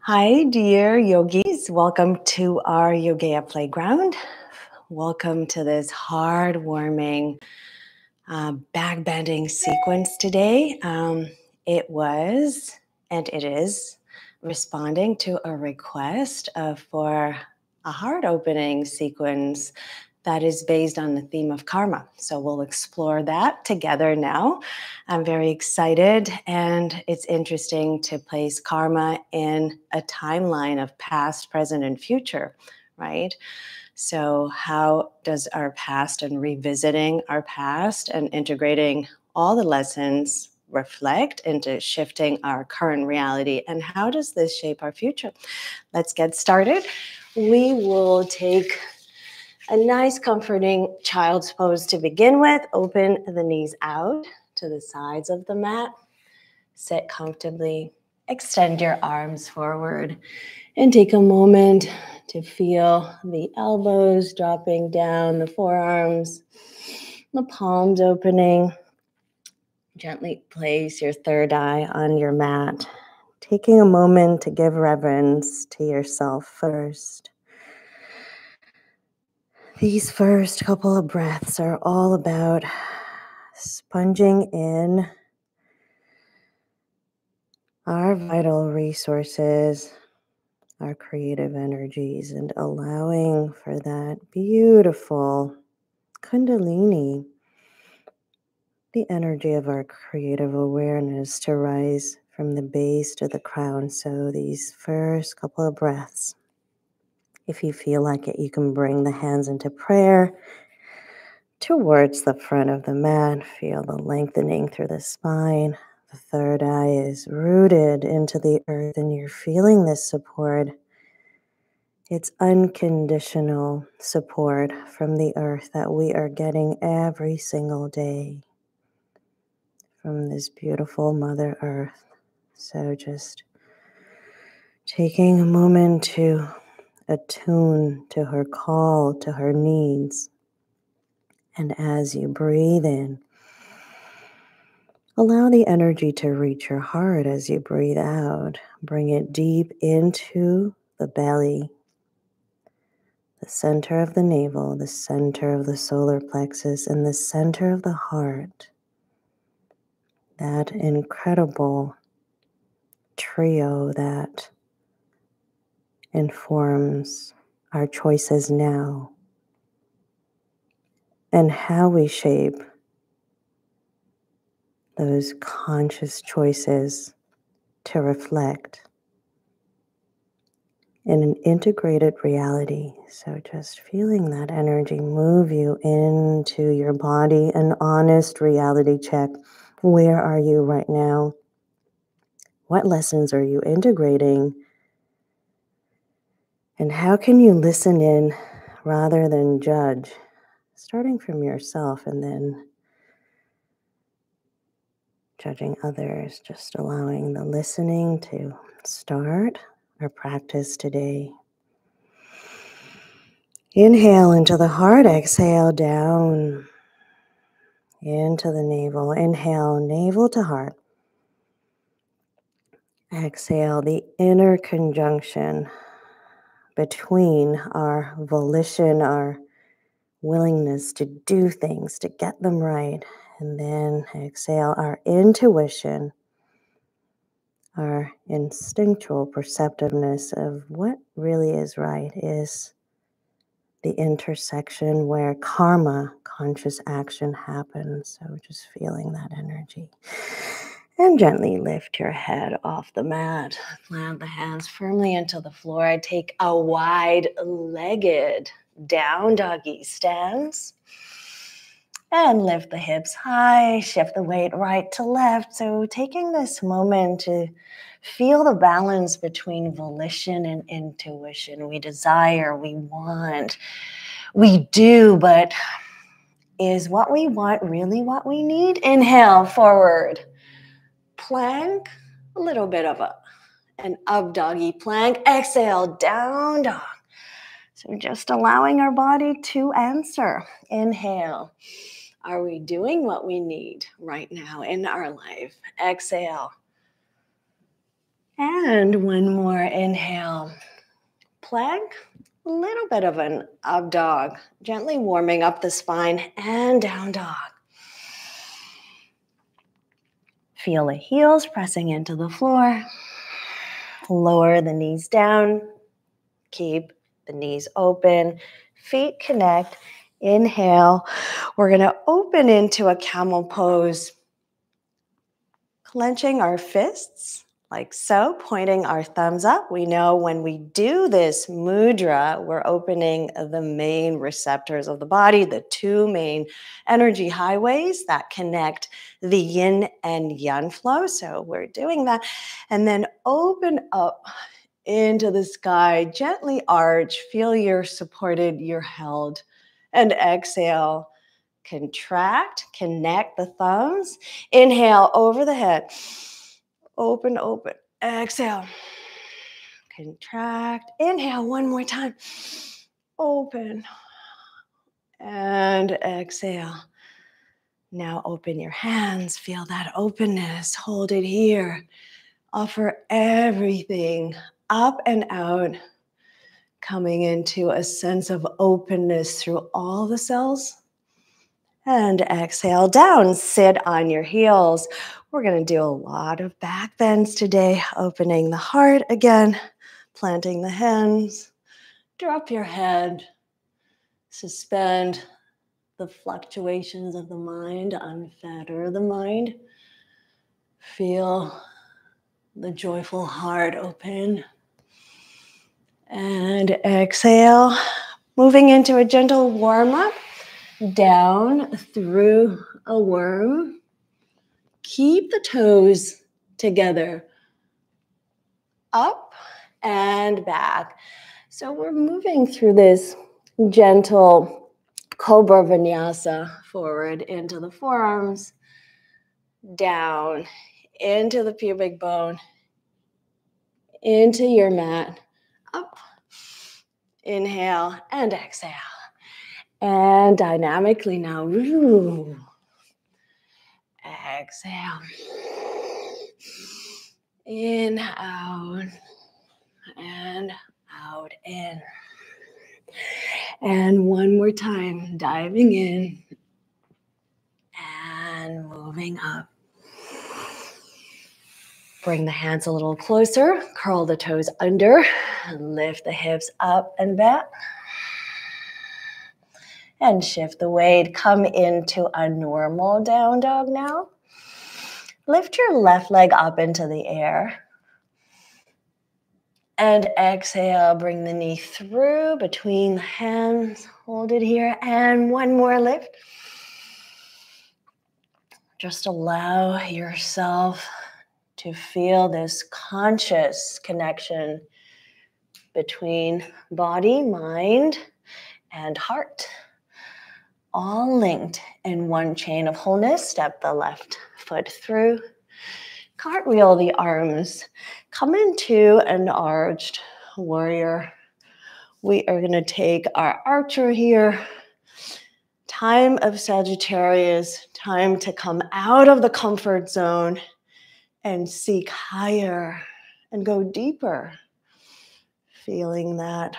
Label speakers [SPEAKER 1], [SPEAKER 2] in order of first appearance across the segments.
[SPEAKER 1] Hi, dear yogis. Welcome to our Yogea playground. Welcome to this heartwarming backbending sequence today. It was and it is responding to a request for a heart opening sequence that is based on the theme of karma. So we'll explore that together now. I'm very excited, and it's interesting to place karma in a timeline of past, present, and future, right? So how does our past and revisiting our past and integrating all the lessons reflect into shifting our current reality, and how does this shape our future? Let's get started. We will take a nice comforting child's pose to begin with. Open the knees out to the sides of the mat. Sit comfortably. Extend your arms forward and take a moment to feel the elbows dropping down, the forearms, the palms opening. Gently place your third eye on your mat, taking a moment to give reverence to yourself first. These first couple of breaths are all about sponging in our vital resources, our creative energies, and allowing for that beautiful kundalini, the energy of our creative awareness, to rise from the base to the crown. So these first couple of breaths, if you feel like it, you can bring the hands into prayer towards the front of the mat. Feel the lengthening through the spine. The third eye is rooted into the earth, and you're feeling this support. It's unconditional support from the earth that we are getting every single day from this beautiful Mother Earth. So just taking a moment to attune to her call, to her needs. And as you breathe in, allow the energy to reach your heart. As you breathe out, bring it deep into the belly, the center of the navel, the center of the solar plexus, and the center of the heart. That incredible trio that informs our choices now and how we shape those conscious choices to reflect in an integrated reality. So just feeling that energy move you into your body, an honest reality check. Where are you right now? What lessons are you integrating? And how can you listen in rather than judge, starting from yourself and then judging others, just allowing the listening to start our practice today. Inhale into the heart, exhale down into the navel. Inhale, navel to heart. Exhale, the inner conjunction between our volition, our willingness to do things, to get them right. And then exhale, our intuition, our instinctual perceptiveness of what really is right, is the intersection where karma, conscious action, happens. So just feeling that energy. And gently lift your head off the mat. Plant the hands firmly into the floor. I take a wide-legged down doggy stance. And lift the hips high, shift the weight right to left. So taking this moment to feel the balance between volition and intuition. We desire, we want, we do, but is what we want really what we need? Inhale, forward. Plank, a little bit of an up doggy plank. Exhale, down dog. So just allowing our body to answer. Inhale. Are we doing what we need right now in our life? Exhale. And one more inhale. Plank, a little bit of an up dog, gently warming up the spine, and down dog. Feel the heels pressing into the floor. Lower the knees down. Keep the knees open. Feet connect. Inhale. We're going to open into a camel pose, clenching our fists like so, pointing our thumbs up. We know when we do this mudra, we're opening the main receptors of the body, the two main energy highways that connect the yin and yang flow. So we're doing that. And then open up into the sky, gently arch, feel you're supported, you're held. And exhale, contract, connect the thumbs. Inhale over the head. Open, open. Exhale. Contract. Inhale one more time. Open. And exhale. Now open your hands. Feel that openness. Hold it here. Offer everything up and out. Coming into a sense of openness through all the cells. And exhale down, sit on your heels. We're going to do a lot of back bends today, opening the heart again, planting the hands, drop your head, suspend the fluctuations of the mind, unfetter the mind. Feel the joyful heart open. And exhale, moving into a gentle warm-up. Down through a worm. Keep the toes together. Up and back. So we're moving through this gentle cobra vinyasa, forward into the forearms, down into the pubic bone, into your mat, up. Inhale and exhale. And dynamically now, exhale. In, out, and out, in. And one more time, diving in and moving up. Bring the hands a little closer, curl the toes under, lift the hips up and back. And shift the weight, come into a normal down dog now. Lift your left leg up into the air. And exhale, bring the knee through between the hands. Hold it here. And one more lift. Just allow yourself to feel this conscious connection between body, mind, and heart. All linked in one chain of wholeness. Step the left foot through. Cartwheel the arms. Come into an arched warrior. We are going to take our archer here. Time of Sagittarius. Time to come out of the comfort zone and seek higher and go deeper. Feeling that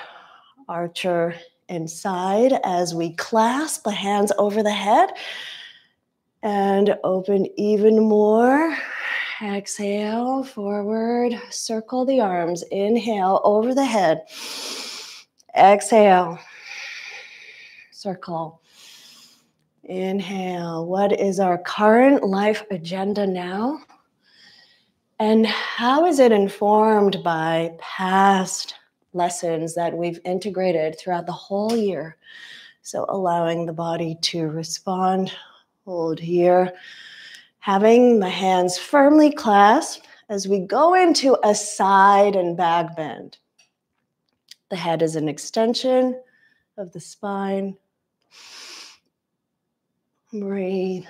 [SPEAKER 1] archer inside as we clasp the hands over the head and open even more. Exhale, forward, circle the arms. Inhale, over the head. Exhale, circle. Inhale. What is our current life agenda now? And how is it informed by past lessons that we've integrated throughout the whole year? So allowing the body to respond. Hold here. Having the hands firmly clasped as we go into a side and back bend. The head is an extension of the spine. Breathe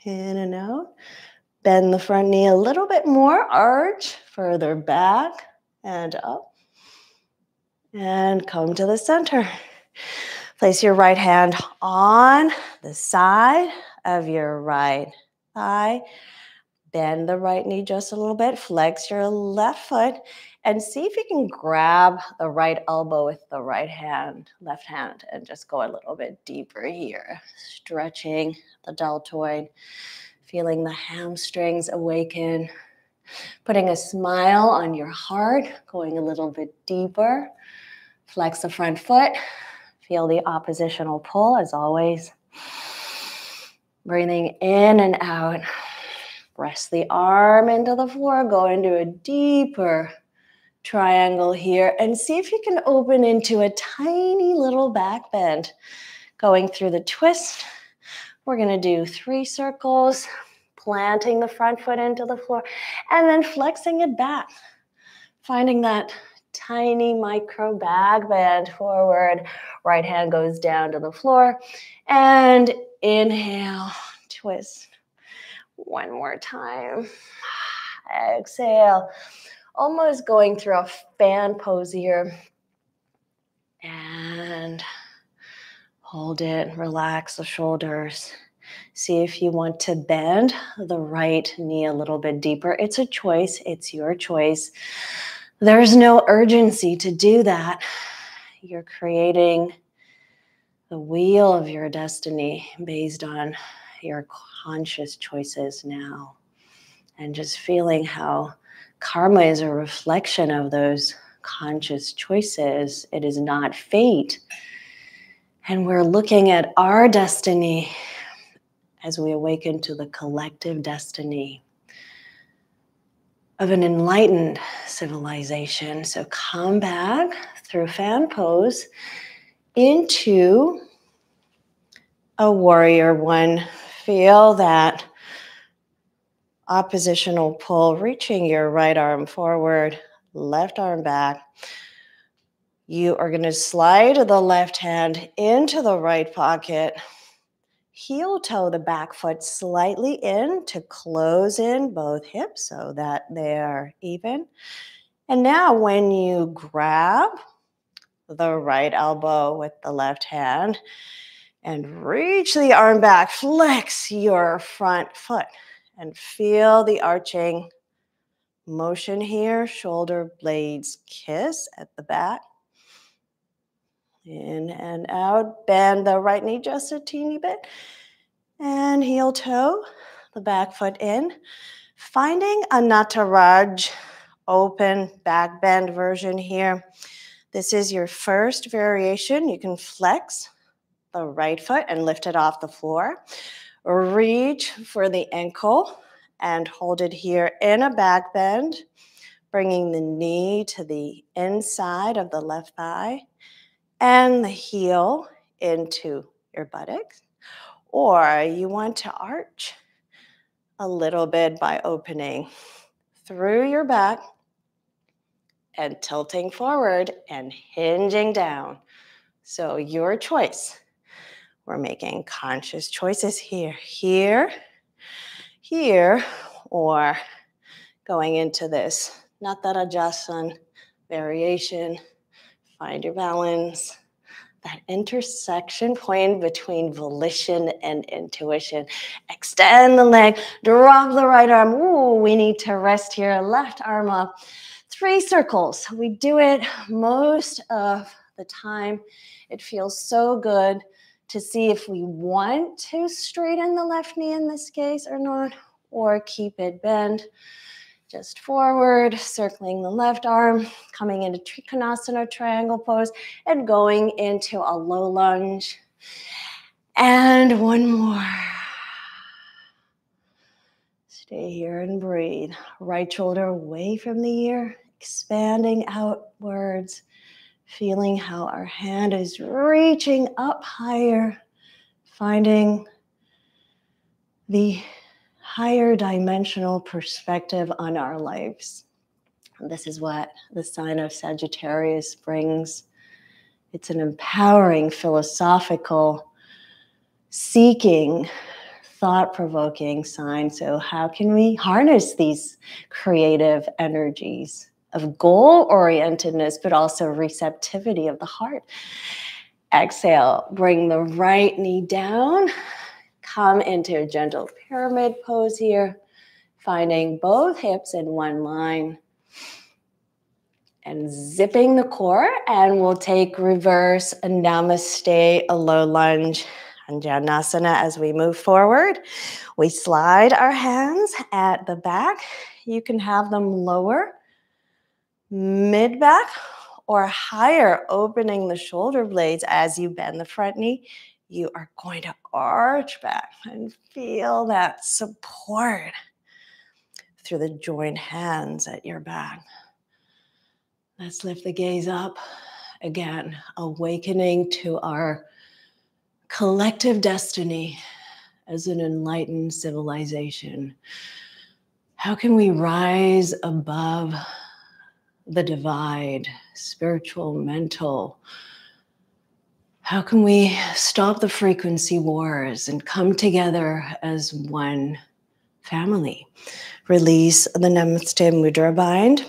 [SPEAKER 1] in and out. Bend the front knee a little bit more. Arch further back and up. And come to the center. Place your right hand on the side of your right thigh. Bend the right knee just a little bit. Flex your left foot and see if you can grab the right elbow with the right hand, left hand, and just go a little bit deeper here. Stretching the deltoid, feeling the hamstrings awaken, putting a smile on your heart, going a little bit deeper. Flex the front foot. Feel the oppositional pull as always. Breathing in and out. Press the arm into the floor. Go into a deeper triangle here and see if you can open into a tiny little back bend. Going through the twist. We're going to do 3 circles, planting the front foot into the floor and then flexing it back. Finding that tiny micro back bend forward. Right hand goes down to the floor and inhale, twist. One more time. Exhale. Almost going through a fan pose here. And hold it. Relax the shoulders. See if you want to bend the right knee a little bit deeper. It's a choice. It's your choice. There's no urgency to do that. You're creating the wheel of your destiny based on your conscious choices now. And just feeling how karma is a reflection of those conscious choices. It is not fate. And we're looking at our destiny as we awaken to the collective destiny of an enlightened civilization. So come back through fan pose into a warrior one. Feel that oppositional pull, reaching your right arm forward, left arm back. You are going to slide the left hand into the right pocket. Heel toe the back foot slightly in to close in both hips so that they are even. And now when you grab the right elbow with the left hand and reach the arm back, flex your front foot and feel the arching motion here. Shoulder blades kiss at the back. In and out. Bend the right knee just a teeny bit. And heel toe the back foot in. Finding a Nataraj open back bend version here. This is your first variation. You can flex the right foot and lift it off the floor. Reach for the ankle and hold it here in a back bend, bringing the knee to the inside of the left thigh and the heel into your buttocks. Or you want to arch a little bit by opening through your back and tilting forward and hinging down. So your choice. We're making conscious choices here, here, here, or going into this Natarajasana variation. Find your balance. That intersection point between volition and intuition. Extend the leg, drop the right arm. Ooh, we need to rest here. Left arm up. 3 circles. We do it most of the time. It feels so good to see if we want to straighten the left knee in this case or not, or keep it bent. Just forward, circling the left arm, coming into Trikonasana triangle pose, and going into a low lunge. And one more. Stay here and breathe. Right shoulder away from the ear, expanding outwards, feeling how our hand is reaching up higher, finding the higher dimensional perspective on our lives. This is what the sign of Sagittarius brings. It's an empowering, philosophical, seeking, thought-provoking sign. So how can we harness these creative energies of goal-orientedness, but also receptivity of the heart? Exhale, bring the right knee down. Come into a gentle pyramid pose here. Finding both hips in one line and zipping the core, and we'll take reverse namaste, a low lunge, and Janasana as we move forward. We slide our hands at the back. You can have them lower, mid-back, or higher, opening the shoulder blades as you bend the front knee. You are going to arch back and feel that support through the joined hands at your back. Let's lift the gaze up. Again, awakening to our collective destiny as an enlightened civilization. How can we rise above the divide, spiritual, mental? How can we stop the frequency wars and come together as one family? Release the Namaste Mudra bind.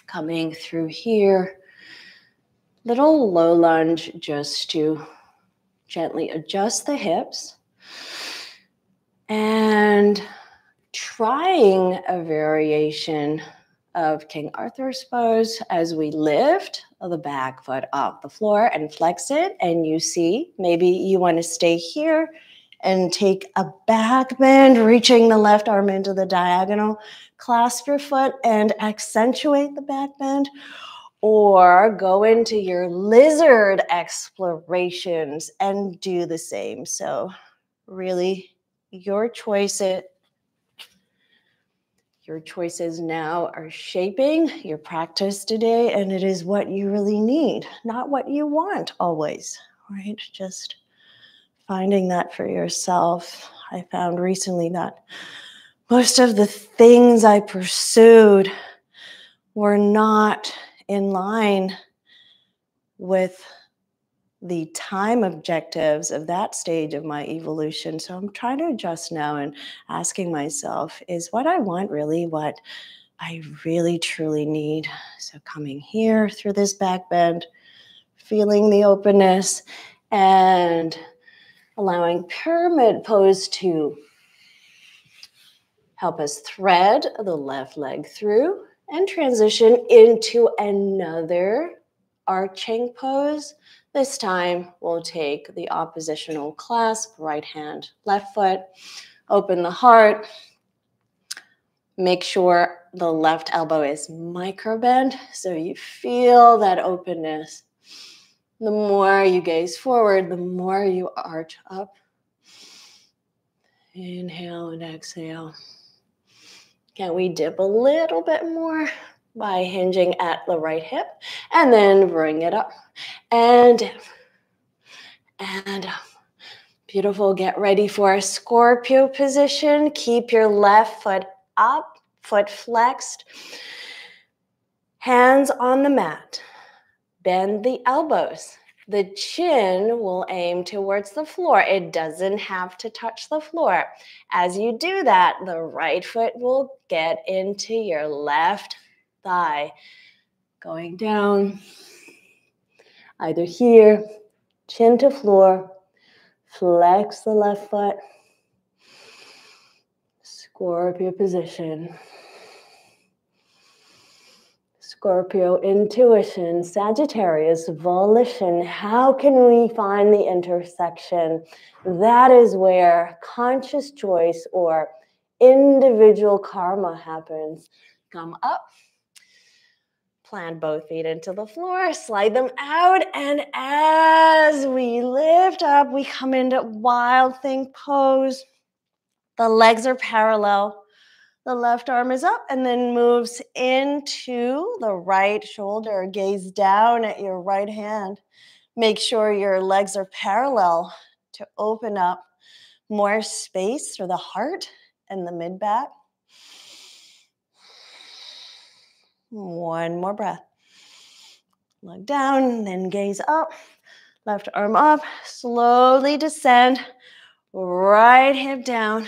[SPEAKER 1] Coming through here, little low lunge just to gently adjust the hips and trying a variation of King Arthur's pose as we lift the back foot off the floor and flex it. And you see, maybe you want to stay here and take a back bend, reaching the left arm into the diagonal. Clasp your foot and accentuate the back bend, or go into your lizard explorations and do the same. So really, your choices now are shaping your practice today, and it is what you really need, not what you want always, right? Just finding that for yourself. I found recently that most of the things I pursued were not in line with the time objectives of that stage of my evolution. So I'm trying to adjust now and asking myself, is what I want really what I really truly need? So coming here through this back bend, feeling the openness, and allowing pyramid pose to help us thread the left leg through and transition into another arching pose. This time we'll take the oppositional clasp, right hand, left foot, open the heart. Make sure the left elbow is micro bend so you feel that openness. The more you gaze forward, the more you arch up. Inhale and exhale. Can we dip a little bit more by hinging at the right hip and then bring it up and down and up. Beautiful. Get ready for a Scorpio position. Keep your left foot up, foot flexed, hands on the mat. Bend the elbows. The chin will aim towards the floor. It doesn't have to touch the floor. As you do that, the right foot will get into your left thigh. Going down, either here, chin to floor, flex the left foot, Scorpio position. Scorpio intuition, Sagittarius volition. How can we find the intersection? That is where conscious choice or individual karma happens. Come up, plant both feet into the floor, slide them out, and as we lift up, we come into wild thing pose. The legs are parallel. The left arm is up and then moves into the right shoulder. Gaze down at your right hand. Make sure your legs are parallel to open up more space for the heart and the mid-back. One more breath. Look down, then gaze up. Left arm up. Slowly descend. Right hip down.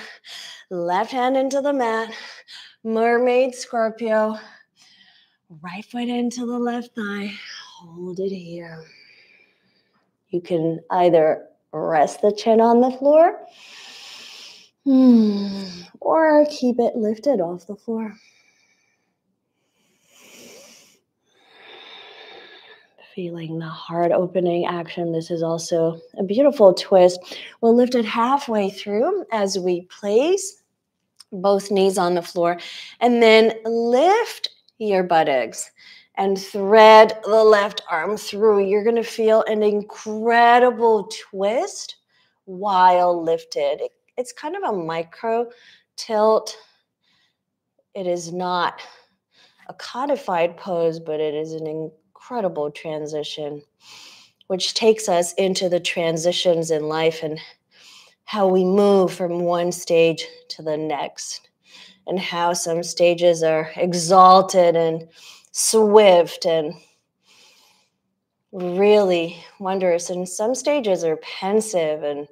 [SPEAKER 1] Left hand into the mat. Mermaid Scorpio. Right foot into the left thigh. Hold it here. You can either rest the chin on the floor Or keep it lifted off the floor. Feeling the heart opening action. This is also a beautiful twist. We'll lift it halfway through as we place both knees on the floor, and then lift your buttocks and thread the left arm through. You're going to feel an incredible twist while lifted. It's kind of a micro tilt. It is not a codified pose, but it is an incredible transition, which takes us into the transitions in life and how we move from one stage to the next, and how some stages are exalted and swift and really wondrous, and some stages are pensive and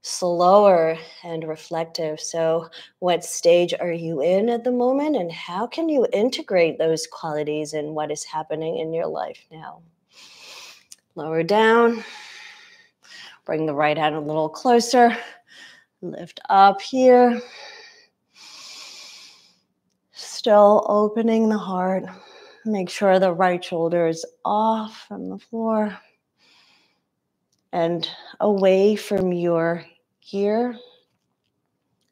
[SPEAKER 1] slower and reflective. So what stage are you in at the moment, and how can you integrate those qualities in what is happening in your life now? Lower down, bring the right hand a little closer, lift up here, still opening the heart. Make sure the right shoulder is off from the floor and away from your ear.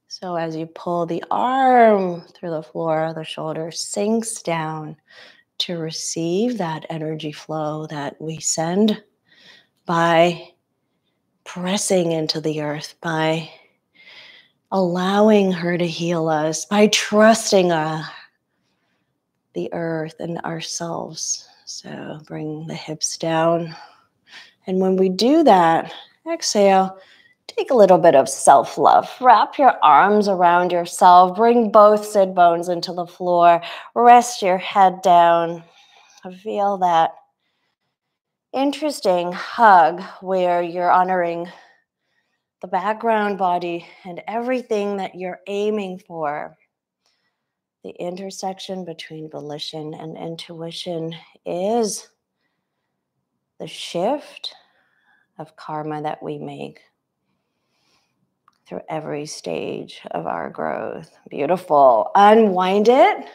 [SPEAKER 1] So as you pull the arm through the floor, the shoulder sinks down to receive that energy flow that we send by pressing into the earth, by allowing her to heal us, by trusting the earth and ourselves. So bring the hips down. And when we do that, exhale. Take a little bit of self-love. Wrap your arms around yourself. Bring both sit bones into the floor. Rest your head down. Feel that interesting hug where you're honoring the background body and everything that you're aiming for. The intersection between volition and intuition is the shift of karma that we make through every stage of our growth. Beautiful. Unwind it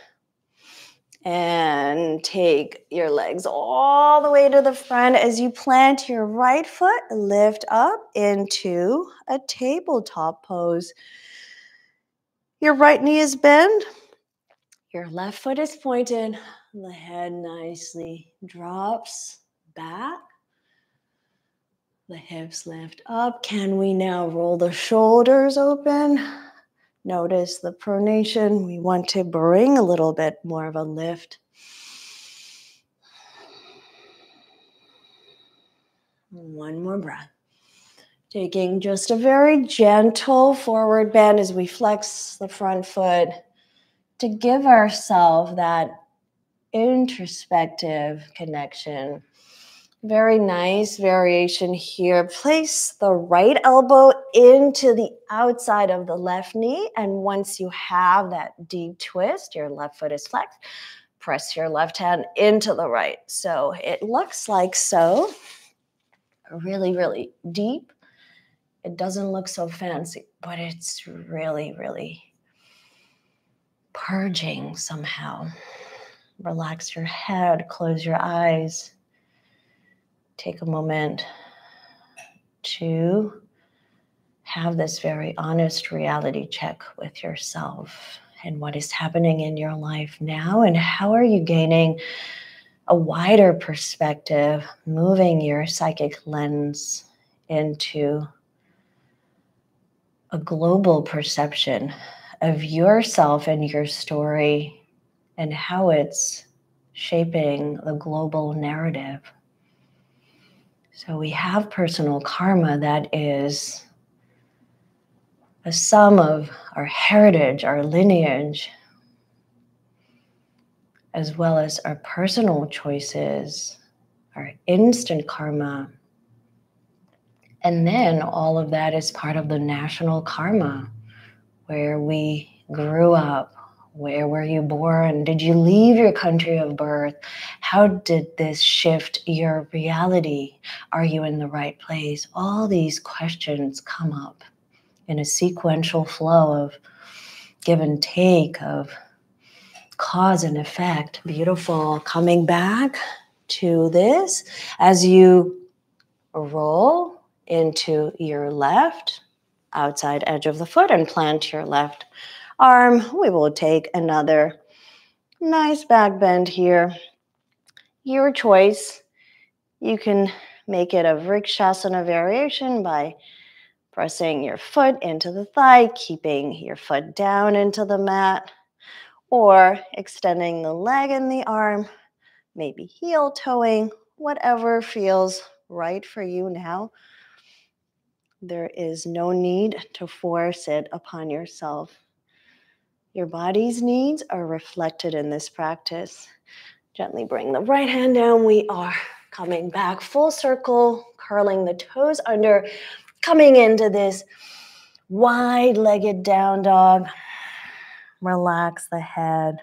[SPEAKER 1] and take your legs all the way to the front as you plant your right foot, lift up into a tabletop pose. Your right knee is bent, your left foot is pointed, the head nicely drops back. The hips lift up. Can we now roll the shoulders open? Notice the pronation. We want to bring a little bit more of a lift. One more breath. Taking just a very gentle forward bend as we flex the front foot to give ourselves that introspective connection. Very nice variation here. Place the right elbow into the outside of the left knee. And once you have that deep twist, your left foot is flexed, press your left hand into the right. So it looks like so. Really, really deep. It doesn't look so fancy, but it's really, really purging somehow. Relax your head, close your eyes. Take a moment to have this very honest reality check with yourself and what is happening in your life now, and how are you gaining a wider perspective, moving your psychic lens into a global perception of yourself and your story and how it's shaping the global narrative. So we have personal karma that is a sum of our heritage, our lineage, as well as our personal choices, our instant karma. And then all of that is part of the national karma, where we grew up. Where were you born? Did you leave your country of birth? How did this shift your reality? Are you in the right place? All these questions come up in a sequential flow of give and take, of cause and effect. Beautiful. Coming back to this as you roll into your left outside edge of the foot and plant your left arm. We will take another nice back bend here. Your choice. You can make it a Vrikshasana variation by pressing your foot into the thigh, keeping your foot down into the mat, or extending the leg and the arm, maybe heel toeing, whatever feels right for you now. There is no need to force it upon yourself. Your body's needs are reflected in this practice. Gently bring the right hand down. We are coming back full circle, curling the toes under, coming into this wide-legged down dog. Relax the head.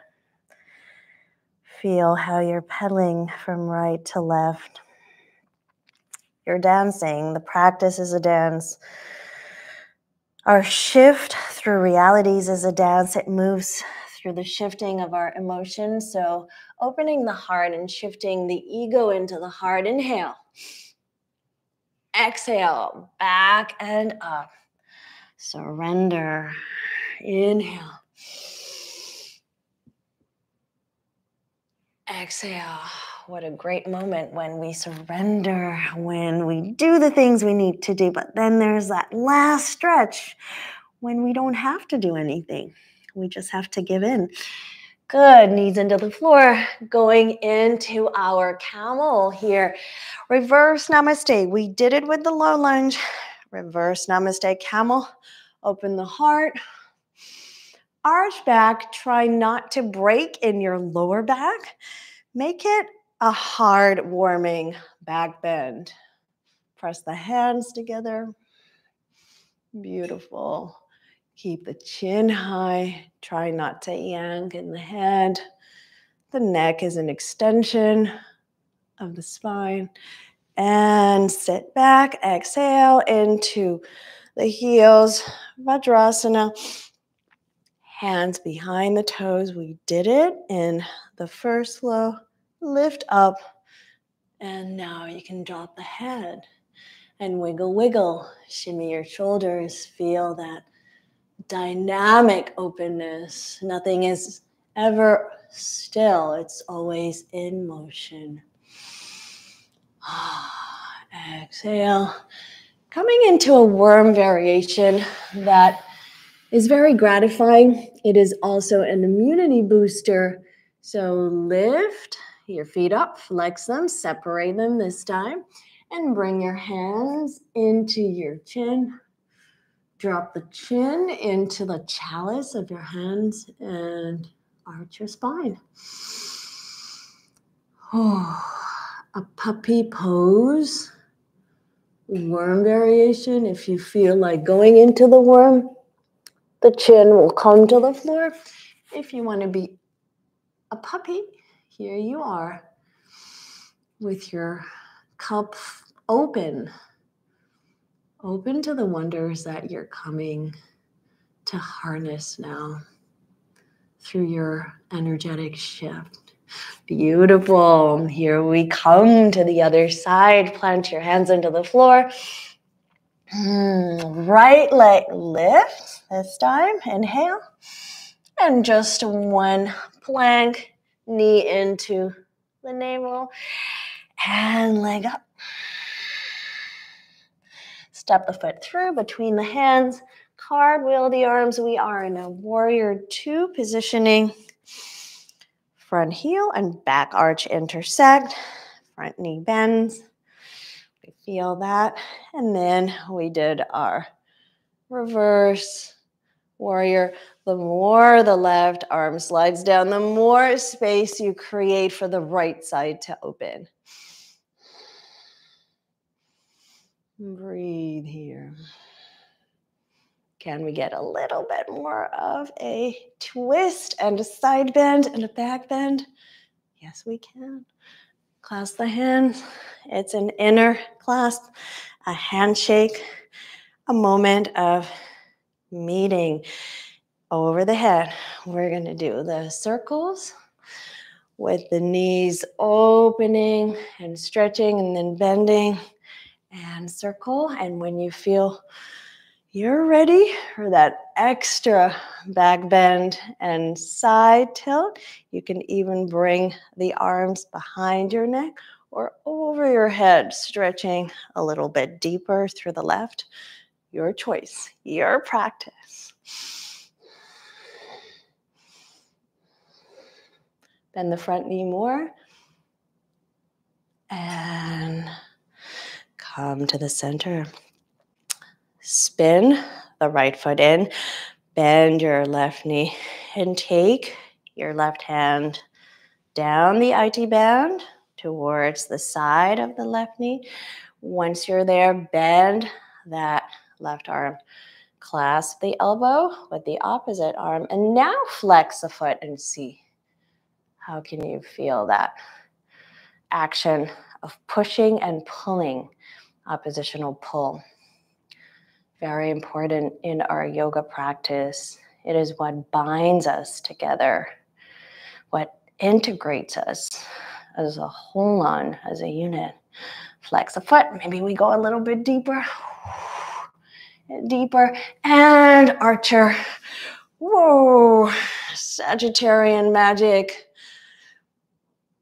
[SPEAKER 1] Feel how you're pedaling from right to left. You're dancing. The practice is a dance. Our shift through realities is a dance. It moves through the shifting of our emotions. So opening the heart and shifting the ego into the heart. Inhale. Exhale. Back and up. Surrender. Inhale. Exhale. What a great moment when we surrender, when we do the things we need to do. But then there's that last stretch when we don't have to do anything. We just have to give in. Good. Knees into the floor. Going into our camel here. Reverse namaste. We did it with the low lunge. Reverse namaste camel. Open the heart. Arch back. Try not to break in your lower back. Make it a hard warming back bend. Press the hands together. Beautiful. Keep the chin high. Try not to yank in the head. The neck is an extension of the spine. And sit back. Exhale into the heels. Vajrasana. Hands behind the toes. We did it in the first flow. Lift up. And now you can drop the head and wiggle, wiggle. Shimmy your shoulders. Feel that dynamic openness. Nothing is ever still. It's always in motion. Exhale. Coming into a worm variation that is very gratifying. It is also an immunity booster. So lift your feet up, flex them, separate them this time, and bring your hands into your chin. Drop the chin into the chalice of your hands and arch your spine. A puppy pose, worm variation. If you feel like going into the worm, the chin will come to the floor. If you want to be a puppy, here you are with your cup open to the wonders that you're coming to harness now through your energetic shift. Beautiful. Here we come to the other side. Plant your hands into the floor. Right leg lift this time. Inhale. And just one plank, knee into the navel, and leg up. Step the foot through between the hands, cartwheel the arms. We are in a warrior two positioning. Front heel and back arch intersect. Front knee bends. We feel that. And then we did our reverse warrior. The more the left arm slides down, the more space you create for the right side to open. Breathe here. Can we get a little bit more of a twist and a side bend and a back bend? Yes, we can. Clasp the hands. It's an inner clasp, a handshake, a moment of meeting over the head. We're going to do the circles with the knees opening and stretching and then bending and circle. And when you feel you're ready for that extra back bend and side tilt, you can even bring the arms behind your neck or over your head, stretching a little bit deeper through the left. Your choice, your practice. Bend the front knee more. And come to the center. Spin the right foot in. Bend your left knee and take your left hand down the IT band towards the side of the left knee. Once you're there, bend that left arm. Clasp the elbow with the opposite arm. And now flex the foot and see. How can you feel that action of pushing and pulling, oppositional pull? Very important in our yoga practice. It is what binds us together, what integrates us as a whole on, as a unit. Flex the foot. Maybe we go a little bit deeper. Deeper. And archer. Whoa. Sagittarian magic.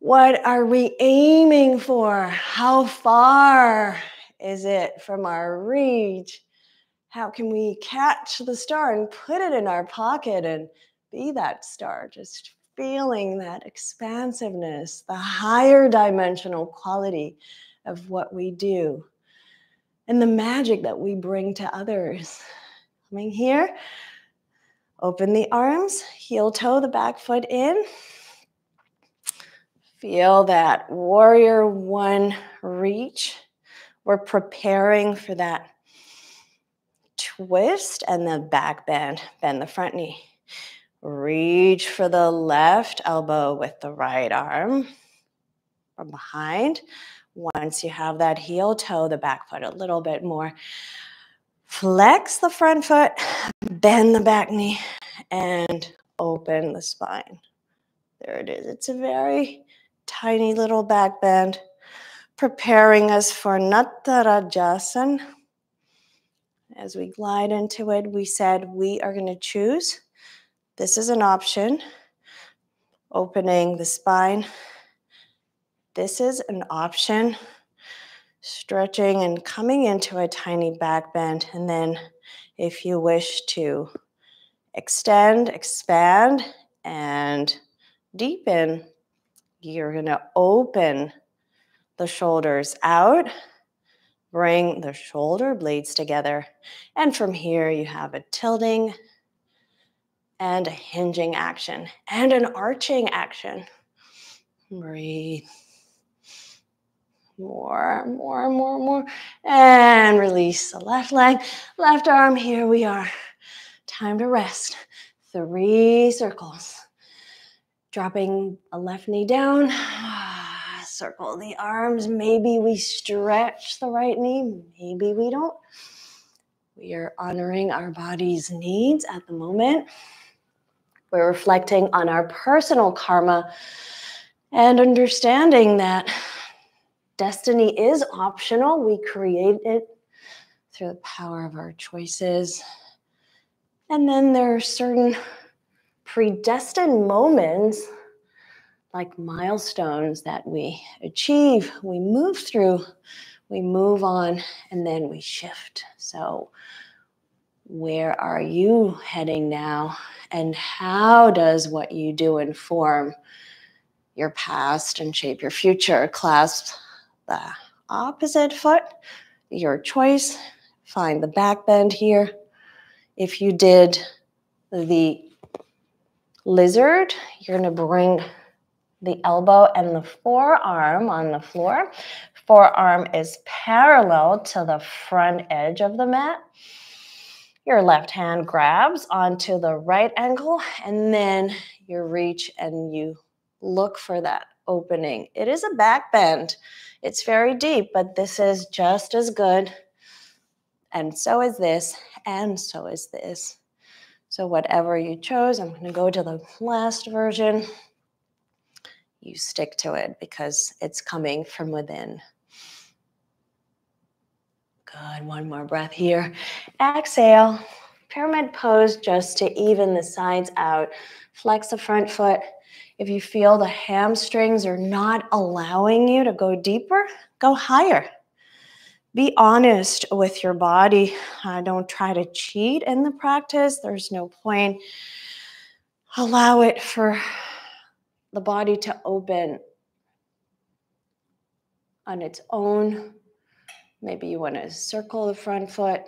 [SPEAKER 1] What are we aiming for? How far is it from our reach? How can we catch the star and put it in our pocket and be that star? Just feeling that expansiveness, the higher dimensional quality of what we do, and the magic that we bring to others. Coming here, open the arms, heel toe the back foot in. Feel that warrior one reach. We're preparing for that twist and the back bend. Bend the front knee. Reach for the left elbow with the right arm from behind. Once you have that heel toe the back foot a little bit more. Flex the front foot, bend the back knee, and open the spine. There it is. It's a very tiny little back bend, preparing us for Natarajasana. As we glide into it, we said we are going to choose. This is an option. Opening the spine. This is an option. Stretching and coming into a tiny back bend. And then if you wish to extend, expand, and deepen, you're going to open the shoulders out. Bring the shoulder blades together. And from here, you have a tilting and a hinging action and an arching action. Breathe. More. And release the left leg, left arm. Here we are. Time to rest. 3 circles. Dropping a left knee down. Circle the arms. Maybe we stretch the right knee. Maybe we don't. We are honoring our body's needs at the moment. We're reflecting on our personal karma and understanding that destiny is optional. We create it through the power of our choices. And then there are certain predestined moments, like milestones that we achieve, we move through, we move on, and then we shift. So where are you heading now? And how does what you do inform your past and shape your future? Clasp the opposite foot, your choice. Find the back bend here. If you did the lizard, you're going to bring the elbow and the forearm on the floor. Forearm is parallel to the front edge of the mat. Your left hand grabs onto the right ankle, and then you reach and you look for that opening. It is a back bend. It's very deep, but this is just as good And so is this, and so is this. So whatever you chose, I'm going to go to the last version. You stick to it because it's coming from within. Good, one more breath here. Exhale, pyramid pose just to even the sides out. Flex the front foot. If you feel the hamstrings are not allowing you to go deeper, go higher. Be honest with your body. Don't try to cheat in the practice. There's no point. Allow it for the body to open on its own. Maybe you want to circle the front foot.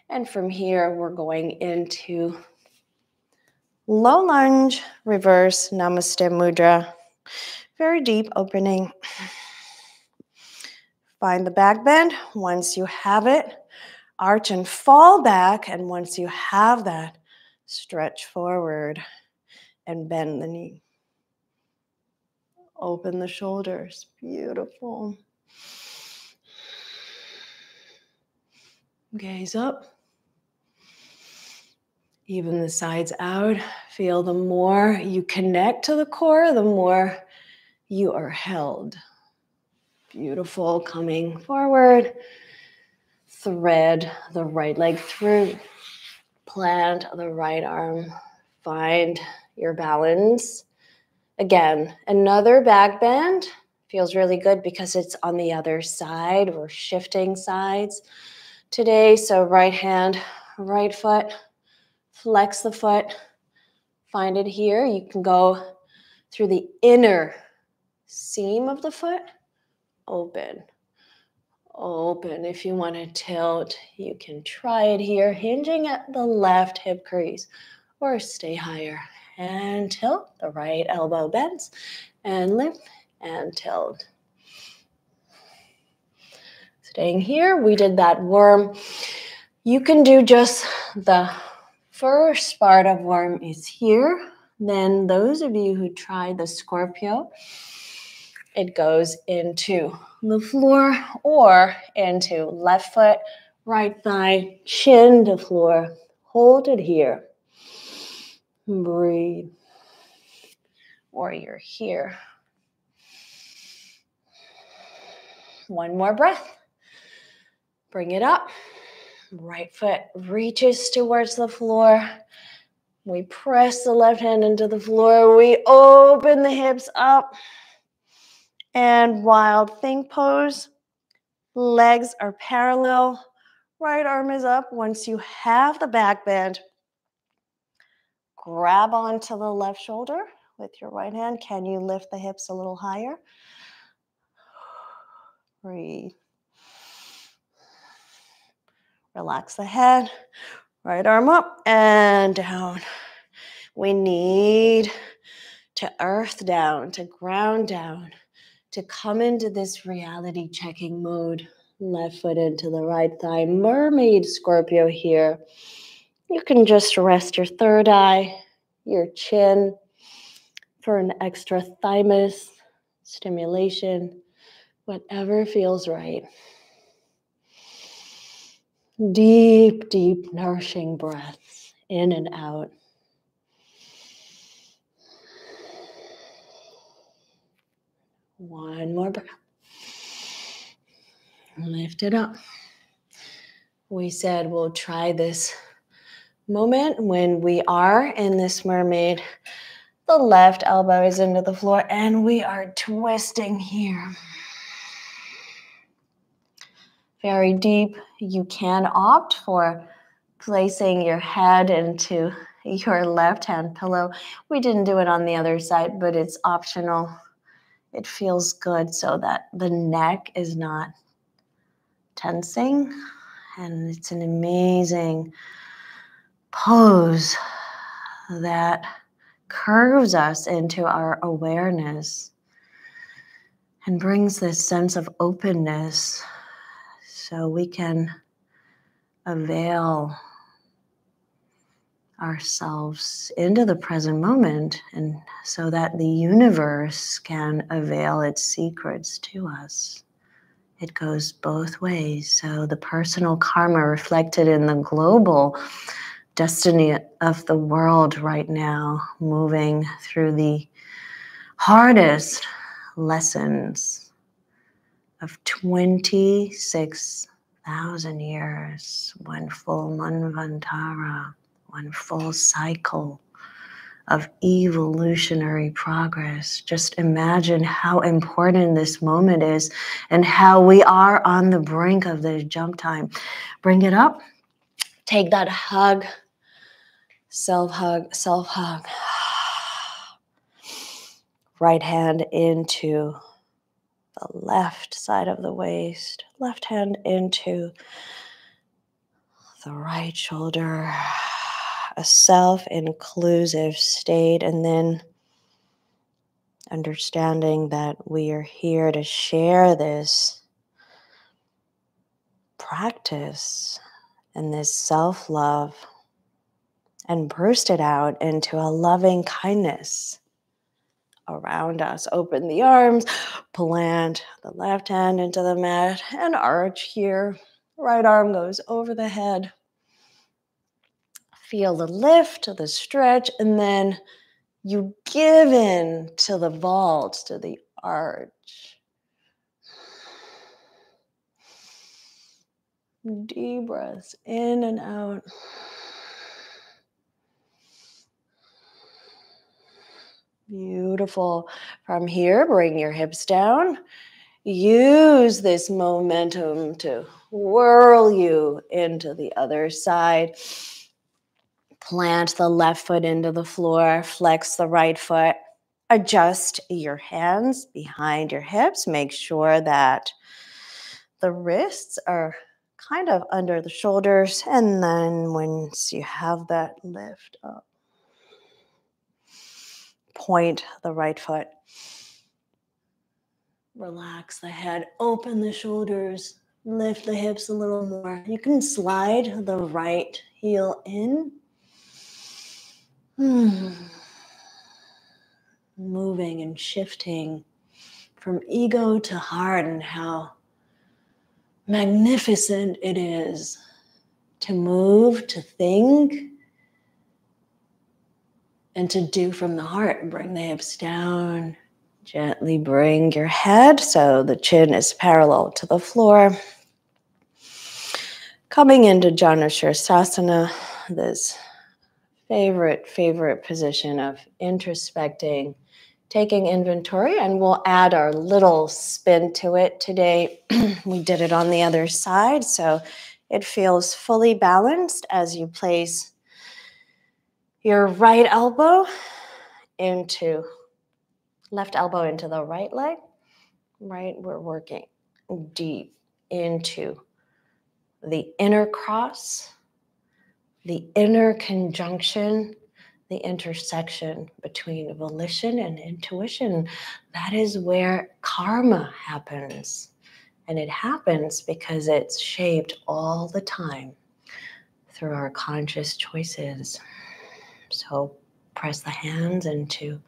[SPEAKER 1] And from here, we're going into low lunge, reverse, namaste mudra. Very deep opening. Find the back bend. Once you have it, arch and fall back. And once you have that, stretch forward and bend the knee. Open the shoulders. Beautiful. Gaze up. Even the sides out. Feel the more you connect to the core, the more you are held. Beautiful. Coming forward. Thread the right leg through. Plant the right arm. Find your balance. Again, another back bend. Feels really good because it's on the other side. We're shifting sides today. So right hand, right foot. Flex the foot. Find it here. You can go through the inner seam of the foot. Open. Open. If you want to tilt, you can try it here, hinging at the left hip crease, or stay higher and tilt. The right elbow bends and lift and tilt. Staying here, we did that worm. You can do just the first part of worm is here. Then those of you who tried the Scorpio, it goes into the floor or into left foot, right thigh, chin to floor. Hold it here. Breathe. Or you're here. One more breath. Bring it up. Right foot reaches towards the floor. We press the left hand into the floor. We open the hips up. And wild thing pose. Legs are parallel. Right arm is up. Once you have the back bend, grab onto the left shoulder with your right hand. Can you lift the hips a little higher? Breathe. Relax the head. Right arm up and down. We need to earth down, to ground down, to come into this reality checking mode. Left foot into the right thigh. Mermaid Scorpio here. You can just rest your third eye, your chin for an extra thymus stimulation, whatever feels right. Deep, deep, nourishing breaths in and out. One more breath. Lift it up. We said we'll try this moment when we are in this mermaid. The left elbow is into the floor and we are twisting here. Very deep. You can opt for placing your head into your left hand pillow. We didn't do it on the other side, but it's optional. It feels good so that the neck is not tensing. And it's an amazing pose that curves us into our awareness and brings this sense of openness so we can avail ourselves into the present moment and so that the universe can avail its secrets to us It goes both ways. So the personal karma reflected in the global destiny of the world right now, moving through the hardest lessons of 26,000 years, one full manvantara, one full cycle of evolutionary progress. Just imagine how important this moment is and how we are on the brink of the jump time. Bring it up. Take that hug. Self-hug, self-hug. Right hand into the left side of the waist. Left hand into the right shoulder. A self-inclusive state, and then understanding that we are here to share this practice and this self-love and burst it out into a loving kindness around us. Open the arms, plant the left hand into the mat and arch here. Right arm goes over the head. Feel the lift, the stretch, and then you give in to the vault, to the arch. Deep breaths in and out. Beautiful. From here, bring your hips down. Use this momentum to whirl you into the other side. Plant the left foot into the floor. Flex the right foot. Adjust your hands behind your hips. Make sure that the wrists are kind of under the shoulders. And then once you have that lift up, point the right foot. Relax the head, open the shoulders, lift the hips a little more. You can slide the right heel in. Moving and shifting from ego to heart, and how magnificent it is to move, to think, and to do from the heart. Bring the hips down. Gently bring your head so the chin is parallel to the floor. Coming into Janu Sirsasana, this favorite position of introspecting, taking inventory, and we'll add our little spin to it today. We did it on the other side, so it feels fully balanced as you place your right elbow into left elbow into the right leg. Right, we're working deep into the inner cross, the inner conjunction, the intersection between volition and intuition. That is where karma happens. And it happens because it's shaped all the time through our conscious choices. So press the hands into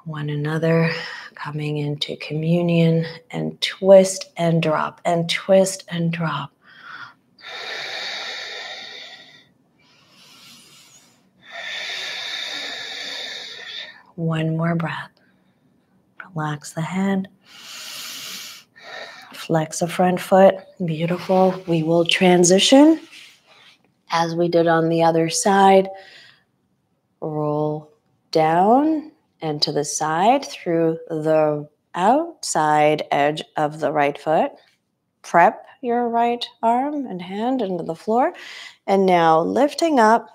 [SPEAKER 1] one another, coming into communion, and twist and drop, and twist and drop. One more breath. Relax the head. Flex the front foot. Beautiful. We will transition as we did on the other side. Roll down and to the side through the outside edge of the right foot. Prep your right arm and hand into the floor. And now lifting up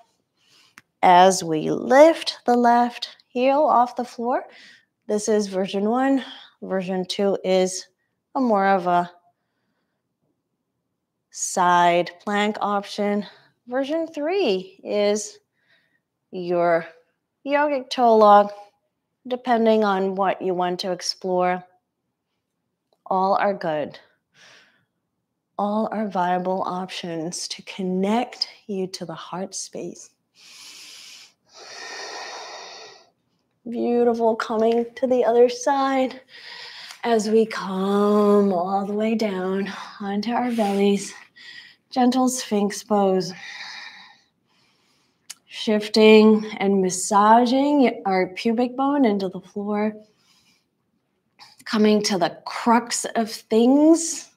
[SPEAKER 1] as we lift the left heel off the floor. This is version 1. Version 2 is more of a side plank option. Version 3 is your yogic toe log, depending on what you want to explore. All are good. All are viable options to connect you to the heart space. Beautiful. Coming to the other side. As we come all the way down onto our bellies, gentle Sphinx pose. Shifting and massaging our pubic bone into the floor. Coming to the crux of things,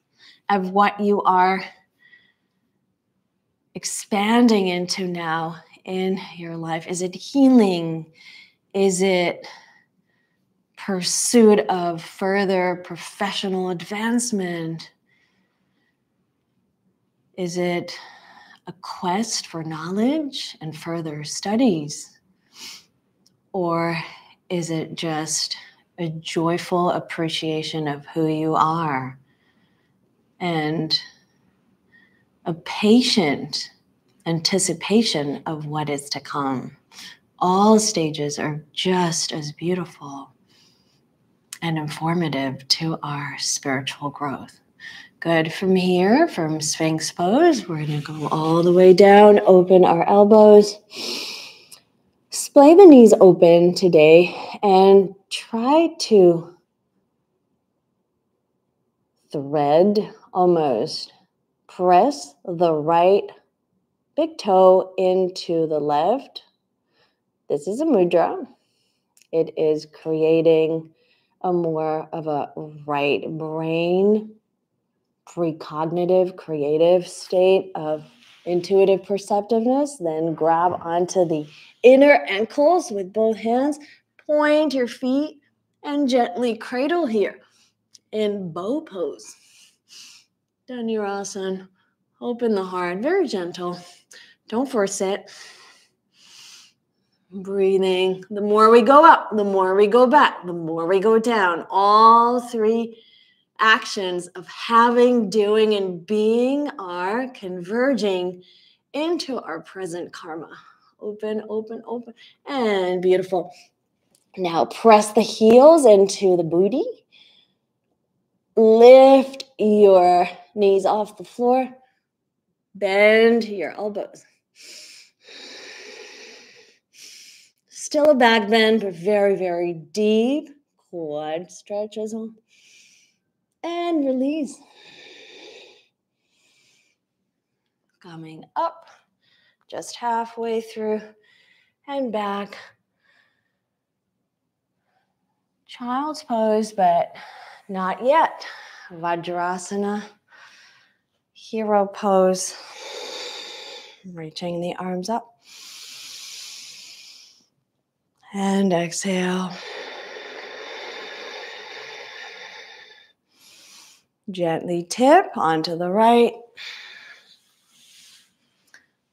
[SPEAKER 1] of what you are expanding into now in your life. Is it healing? Is it pursuit of further professional advancement? Is it a quest for knowledge and further studies? Or is it just a joyful appreciation of who you are and a patient anticipation of what is to come? All stages are just as beautiful and informative to our spiritual growth. Good. From here, from Sphinx pose, we're going to go all the way down, open our elbows, splay the knees open today, and try to thread, almost press the right big toe into the left. This is a mudra. It is creating a more of a right brain, precognitive, creative state of intuitive perceptiveness. Then grab onto the inner ankles with both hands, point your feet, and gently cradle here in bow pose. Dhanurasana. Open the heart, very gentle. Don't force it. Breathing. The more we go up, the more we go back, the more we go down. All three actions of having, doing, and being are converging into our present karma. Open, open, open, and beautiful. Now press the heels into the booty. Lift your knees off the floor. Bend your elbows. Still a back bend, but very, very deep. Quad stretch as well. And release. Coming up, just halfway through and back. Child's pose, but not yet. Vajrasana. Hero pose. Reaching the arms up. And exhale. Gently tip onto the right.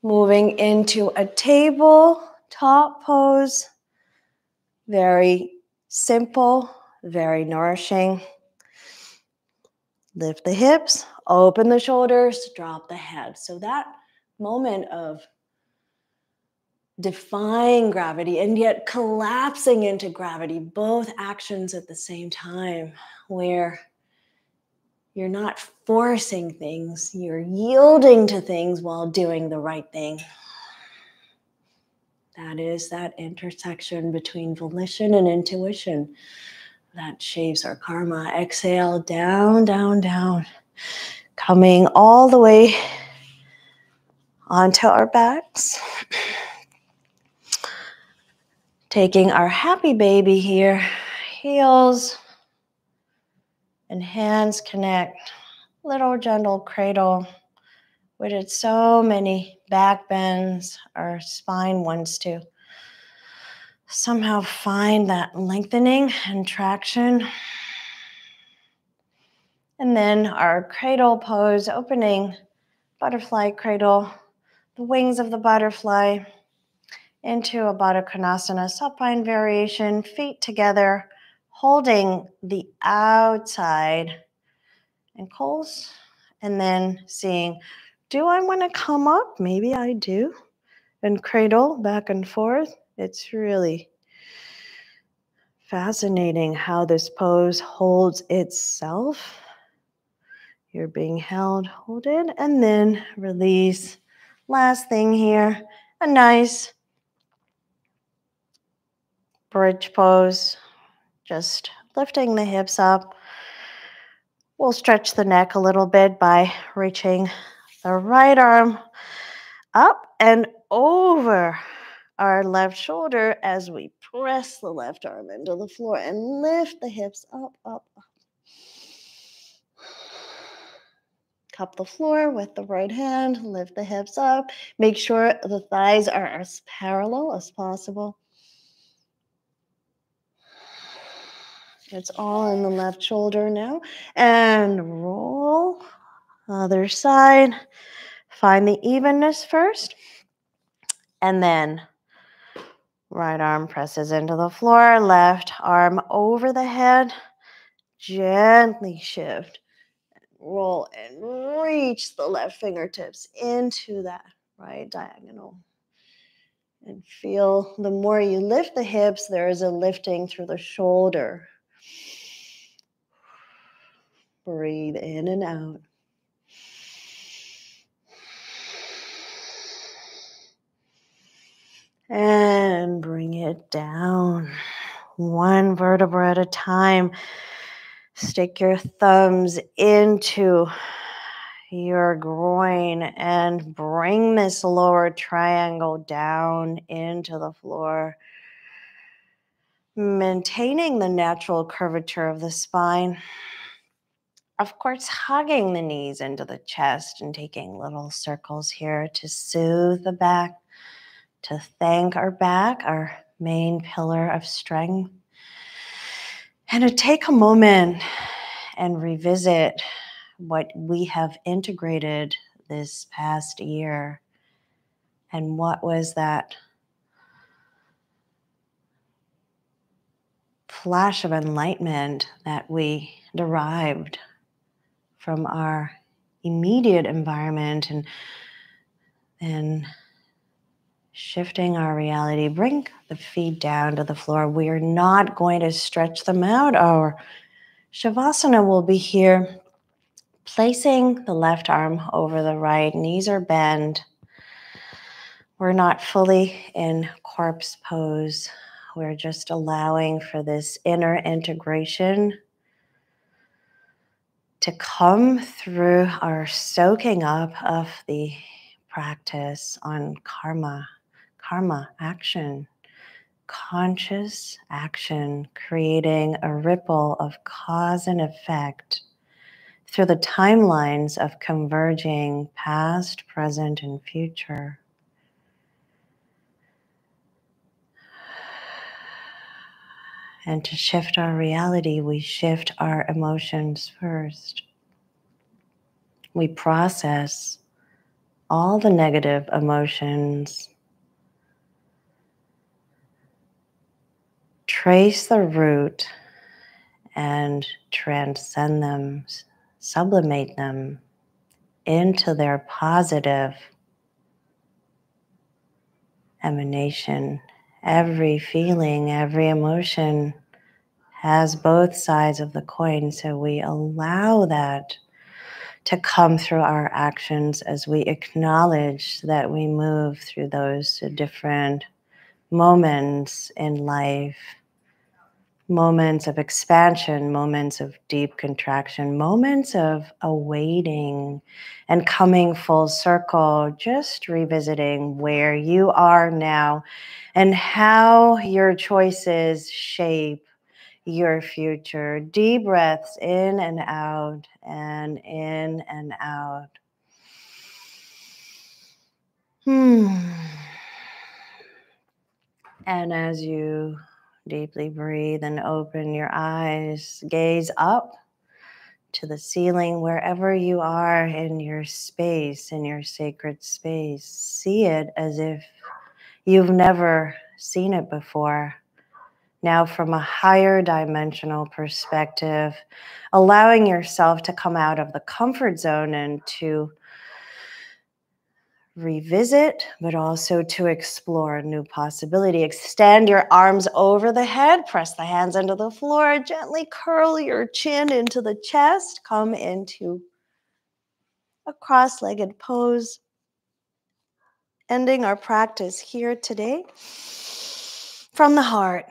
[SPEAKER 1] Moving into a tabletop pose. Very simple, very nourishing. Lift the hips, open the shoulders, drop the head. So that moment of defying gravity and yet collapsing into gravity, both actions at the same time, where you're not forcing things, you're yielding to things while doing the right thing. That is that intersection between volition and intuition that shapes our karma. Exhale, down, down, down. Coming all the way onto our backs. Taking our happy baby here, heels and hands connect. Little gentle cradle. We did so many back bends. Our spine wants to somehow find that lengthening and traction. And then our cradle pose, opening butterfly cradle, the wings of the butterfly into a Baddha Konasana, supine variation, feet together, holding the outside ankles, and then seeing, do I want to come up? Maybe I do. And cradle back and forth. It's really fascinating how this pose holds itself. You're being held, hold it, and then release. Last thing here, a nice bridge pose, just lifting the hips up, We'll stretch the neck a little bit by reaching the right arm up and over our left shoulder as we press the left arm into the floor and lift the hips up, up, up. Cup the floor with the right hand, lift the hips up. Make sure the thighs are as parallel as possible. It's all in the left shoulder now. And roll. Other side. Find the evenness first. And then right arm presses into the floor. Left arm over the head. Gently shift. Roll and reach the left fingertips into that right diagonal. And feel the more you lift the hips, there is a lifting through the shoulder. Breathe in and out. And bring it down. One vertebra at a time. Stick your thumbs into your groin and bring this lower triangle down into the floor. Maintaining the natural curvature of the spine. Of course, hugging the knees into the chest and taking little circles here to soothe the back, to thank our back, our main pillar of strength, and to take a moment and revisit what we have integrated this past year and what was that flash of enlightenment that we derived from our immediate environment and shifting our reality. Bring the feet down to the floor. We are not going to stretch them out. Our Shavasana will be here, placing the left arm over the right. Knees are bent. We're not fully in corpse pose. We're just allowing for this inner integration to come through our soaking up of the practice on karma action, conscious action, creating a ripple of cause and effect through the timelines of converging past, present, and future. And to shift our reality, we shift our emotions first. We process all the negative emotions, trace the root, and transcend them, sublimate them into their positive emanation. Every feeling, every emotion has both sides of the coin, so we allow that to come through our actions as we acknowledge that we move through those different moments in life, moments of expansion, moments of deep contraction, moments of awaiting and coming full circle, just revisiting where you are now and how your choices shape your future. Deep breaths in and out and in and out. And as you deeply breathe and open your eyes, gaze up to the ceiling wherever you are in your space, in your sacred space. See it as if you've never seen it before. Now from a higher dimensional perspective, allowing yourself to come out of the comfort zone and to revisit, but also to explore a new possibility. Extend your arms over the head, press the hands into the floor, gently curl your chin into the chest, come into a cross-legged pose, ending our practice here today from the heart.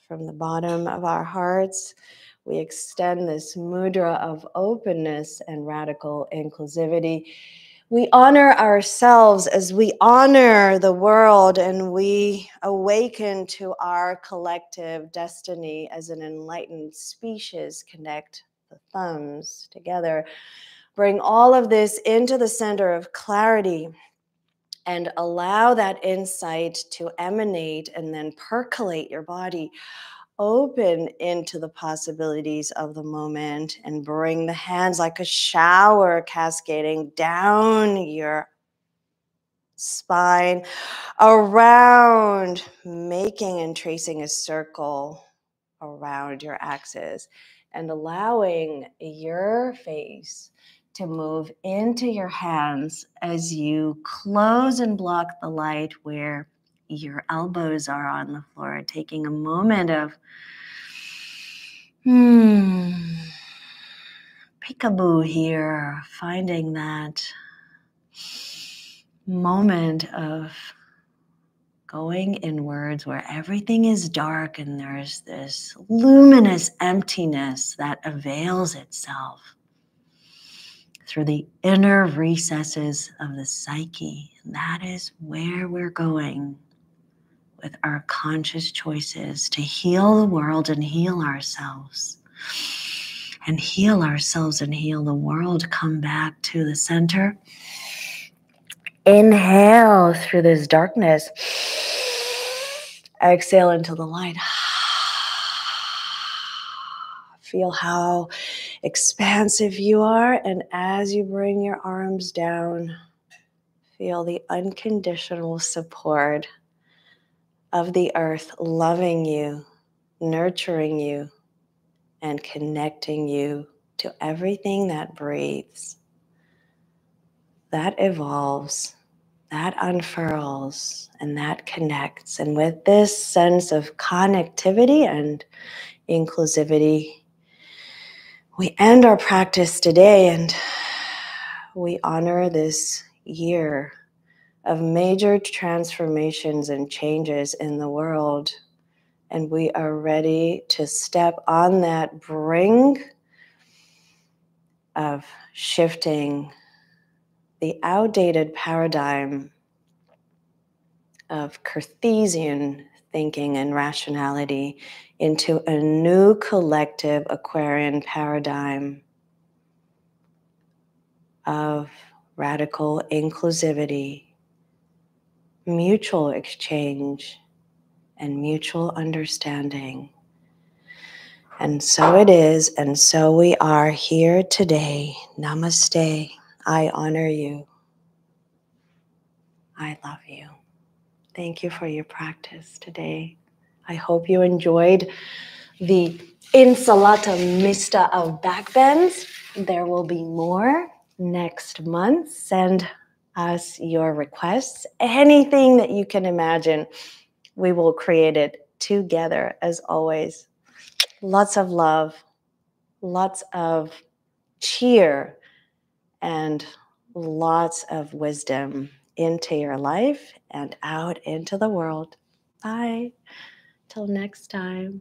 [SPEAKER 1] From the bottom of our hearts, we extend this mudra of openness and radical inclusivity. We honor ourselves as we honor the world, and we awaken to our collective destiny as an enlightened species. Connect the thumbs together. Bring all of this into the center of clarity and allow that insight to emanate and then percolate your body. Open into the possibilities of the moment and bring the hands like a shower cascading down your spine, around, making and tracing a circle around your axis, and allowing your face to move into your hands as you close and block the light where your elbows are on the floor, taking a moment of peekaboo here, finding that moment of going inwards where everything is dark and there's this luminous emptiness that avails itself through the inner recesses of the psyche. And that is where we're going with our conscious choices to heal the world and heal ourselves. And heal ourselves and heal the world. Come back to the center. Inhale through this darkness. Exhale into the light. Feel how expansive you are. And as you bring your arms down, feel the unconditional support of the earth loving you, nurturing you, and connecting you to everything that breathes, that evolves, that unfurls, and that connects. And with this sense of connectivity and inclusivity, we end our practice today, and we honor this year of major transformations and changes in the world. And we are ready to step on that brink of shifting the outdated paradigm of Cartesian thinking and rationality into a new collective Aquarian paradigm of radical inclusivity, mutual exchange, and mutual understanding. And so it is, and so we are here today. Namaste. I honor you. I love you. Thank you for your practice today. I hope you enjoyed the Insalata Mista of backbends. There will be more next month. Send us your requests. Anything that you can imagine, we will create it together as always. Lots of love, lots of cheer, and lots of wisdom into your life and out into the world. Bye. Till next time.